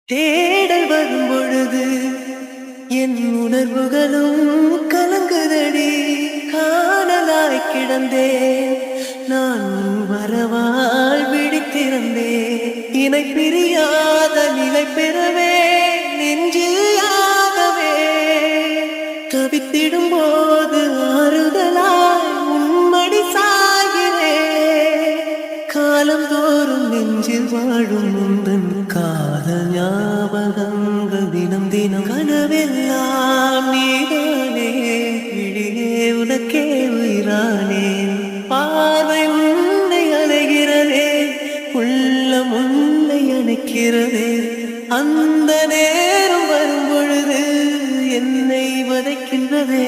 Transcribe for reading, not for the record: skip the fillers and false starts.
தேடல் வரும் பொழுது என் உணர்வுகளும் கலங்குதடி. காணலாய் கிடந்தேன் நான் வரவால் விழித்திருந்தேன். இணை பிரியாத நிலை பெறவே நெஞ்சிலாகவே தவித்திடும் போது ஆறுதலாய் உன்மடி சாகிறேன். காலந்தோறும் நெஞ்சில் வாழும் உந்தன் காதல் ஞாபகங்கள் தினம் தினம் கனவெல்லாம் நீதானே. விழியே உனக்கே உயிரானேன். பார்வை உன்னை அலைகிறதே, உள்ளம் உன்னை அணைக்கிறதே. அந்த நேரம் வரும் பொழுது என்னை வதைக்கின்றதே.